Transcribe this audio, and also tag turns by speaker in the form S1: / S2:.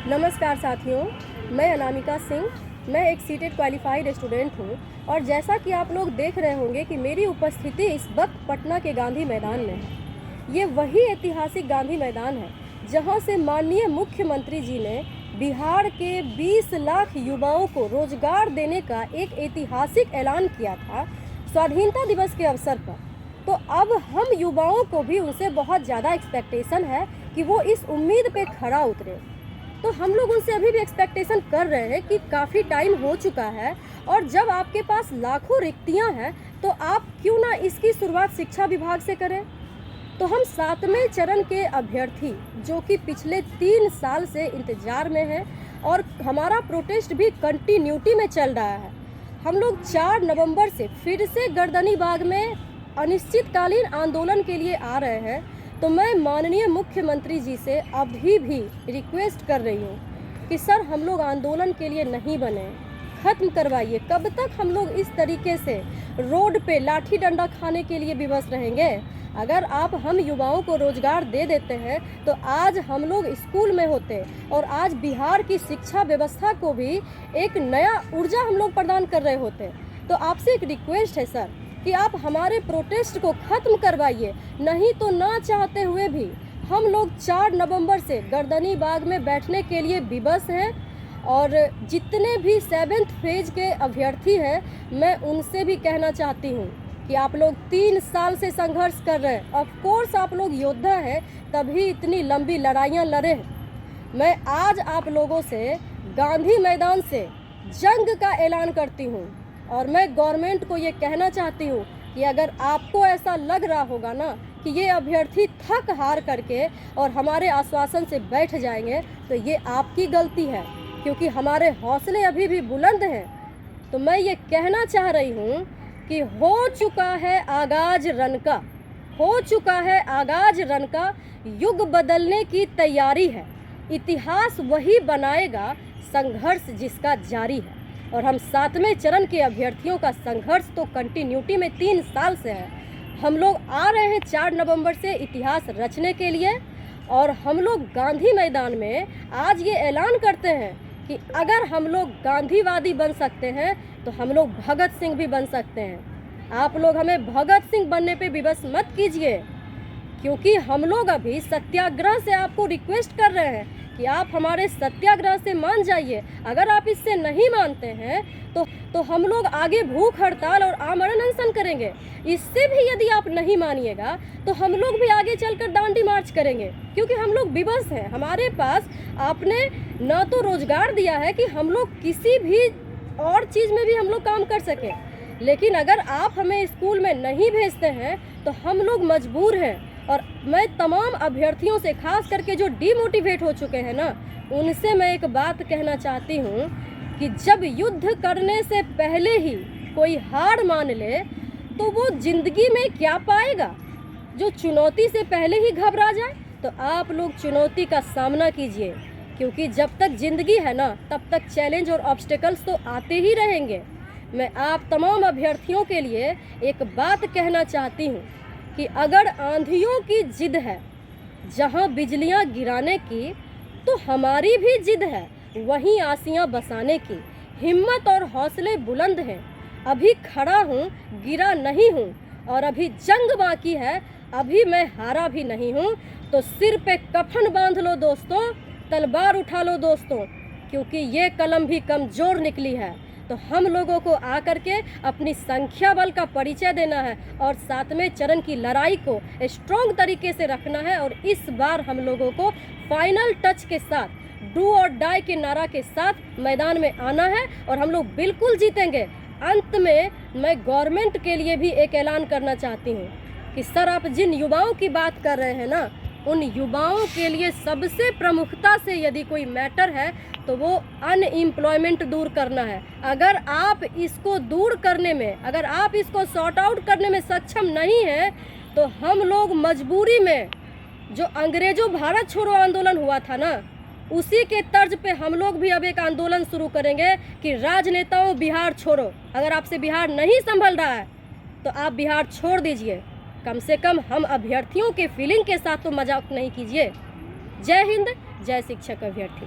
S1: नमस्कार साथियों, मैं अनामिका सिंह। मैं एक सीटेट क्वालिफाइड स्टूडेंट हूँ और जैसा कि आप लोग देख रहे होंगे कि मेरी उपस्थिति इस वक्त पटना के गांधी मैदान में है। ये वही ऐतिहासिक गांधी मैदान है जहां से माननीय मुख्यमंत्री जी ने बिहार के 20 लाख युवाओं को रोजगार देने का एक ऐतिहासिक ऐलान किया था स्वाधीनता दिवस के अवसर पर। तो अब हम युवाओं को भी उनसे बहुत ज़्यादा एक्सपेक्टेशन है कि वो इस उम्मीद पे खरा उतरे। तो हम लोग उनसे अभी भी एक्सपेक्टेशन कर रहे हैं कि काफ़ी टाइम हो चुका है और जब आपके पास लाखों रिक्तियां हैं तो आप क्यों ना इसकी शुरुआत शिक्षा विभाग से करें। तो हम 7वें चरण के अभ्यर्थी जो कि पिछले 3 साल से इंतजार में हैं और हमारा प्रोटेस्ट भी कंटिन्यूटी में चल रहा है। हम लोग 4 नवंबर से फिर से गर्दनी बाग में अनिश्चितकालीन आंदोलन के लिए आ रहे हैं। तो मैं माननीय मुख्यमंत्री जी से अभी भी रिक्वेस्ट कर रही हूँ कि सर, हम लोग आंदोलन के लिए नहीं बने, ख़त्म करवाइए। कब तक हम लोग इस तरीके से रोड पे लाठी डंडा खाने के लिए विवश रहेंगे? अगर आप हम युवाओं को रोजगार दे देते हैं तो आज हम लोग स्कूल में होते और आज बिहार की शिक्षा व्यवस्था को भी एक नया ऊर्जा हम लोग प्रदान कर रहे होते। तो आपसे एक रिक्वेस्ट है सर कि आप हमारे प्रोटेस्ट को ख़त्म करवाइए, नहीं तो ना चाहते हुए भी हम लोग 4 नवंबर से गर्दनी बाग में बैठने के लिए विवश हैं। और जितने भी 7th फेज के अभ्यर्थी हैं, मैं उनसे भी कहना चाहती हूँ कि आप लोग 3 साल से संघर्ष कर रहे हैं। ऑफ कोर्स आप लोग योद्धा हैं, तभी इतनी लंबी लड़ाइयाँ लड़े हैं। मैं आज आप लोगों से गांधी मैदान से जंग का ऐलान करती हूँ और मैं गवर्नमेंट को ये कहना चाहती हूँ कि अगर आपको ऐसा लग रहा होगा ना कि ये अभ्यर्थी थक हार करके और हमारे आश्वासन से बैठ जाएंगे तो ये आपकी गलती है, क्योंकि हमारे हौसले अभी भी बुलंद हैं। तो मैं ये कहना चाह रही हूँ कि हो चुका है आगाज रन का, हो चुका है आगाज रन का, युग बदलने की तैयारी है, इतिहास वही बनाएगा संघर्ष जिसका जारी है। और हम 7वें चरण के अभ्यर्थियों का संघर्ष तो कंटिन्यूटी में 3 साल से है। हम लोग आ रहे हैं 4 नवंबर से इतिहास रचने के लिए और हम लोग गांधी मैदान में आज ये ऐलान करते हैं कि अगर हम लोग गांधीवादी बन सकते हैं तो हम लोग भगत सिंह भी बन सकते हैं। आप लोग हमें भगत सिंह बनने पे विवश मत कीजिए, क्योंकि हम लोग अभी सत्याग्रह से आपको रिक्वेस्ट कर रहे हैं कि आप हमारे सत्याग्रह से मान जाइए। अगर आप इससे नहीं मानते हैं तो हम लोग आगे भूख हड़ताल और आमरण अनशन करेंगे। इससे भी यदि आप नहीं मानिएगा तो हम लोग भी आगे चलकर दांडी मार्च करेंगे, क्योंकि हम लोग विवश हैं। हमारे पास आपने न तो रोजगार दिया है कि हम लोग किसी भी और चीज़ में भी हम लोग काम कर सकें, लेकिन अगर आप हमें स्कूल में नहीं भेजते हैं तो हम लोग मजबूर हैं। और मैं तमाम अभ्यर्थियों से, खास करके जो डिमोटिवेट हो चुके हैं ना, उनसे मैं एक बात कहना चाहती हूँ कि जब युद्ध करने से पहले ही कोई हार मान ले तो वो जिंदगी में क्या पाएगा। जो चुनौती से पहले ही घबरा जाए तो आप लोग चुनौती का सामना कीजिए, क्योंकि जब तक जिंदगी है ना तब तक चैलेंज और ऑब्स्टेकल्स तो आते ही रहेंगे। मैं आप तमाम अभ्यर्थियों के लिए एक बात कहना चाहती हूँ कि अगर आंधियों की जिद है जहां बिजलियां गिराने की, तो हमारी भी जिद है वहीं आसियां बसाने की। हिम्मत और हौसले बुलंद हैं, अभी खड़ा हूँ, गिरा नहीं हूँ और अभी जंग बाकी है, अभी मैं हारा भी नहीं हूँ। तो सिर पे कफन बांध लो दोस्तों, तलवार उठा लो दोस्तों, क्योंकि ये कलम भी कमज़ोर निकली है। तो हम लोगों को आकर के अपनी संख्या बल का परिचय देना है और 7वें चरण की लड़ाई को स्ट्रॉन्ग तरीके से रखना है। और इस बार हम लोगों को फाइनल टच के साथ, डू और डाई के नारा के साथ मैदान में आना है और हम लोग बिल्कुल जीतेंगे। अंत में मैं गवर्नमेंट के लिए भी एक ऐलान करना चाहती हूँ कि सर, आप जिन युवाओं की बात कर रहे हैं ना, उन युवाओं के लिए सबसे प्रमुखता से यदि कोई मैटर है तो वो अनएम्प्लॉयमेंट दूर करना है। अगर आप इसको दूर करने में, अगर आप इसको सॉर्ट आउट करने में सक्षम नहीं हैं तो हम लोग मजबूरी में, जो अंग्रेजों भारत छोड़ो आंदोलन हुआ था ना, उसी के तर्ज पे हम लोग भी अब एक आंदोलन शुरू करेंगे कि राजनेताओं बिहार छोड़ो। अगर आपसे बिहार नहीं संभल रहा है तो आप बिहार छोड़ दीजिए, कम से कम हम अभ्यर्थियों के फीलिंग के साथ तो मजाक नहीं कीजिए। जय हिंद, जय शिक्षक अभ्यर्थी।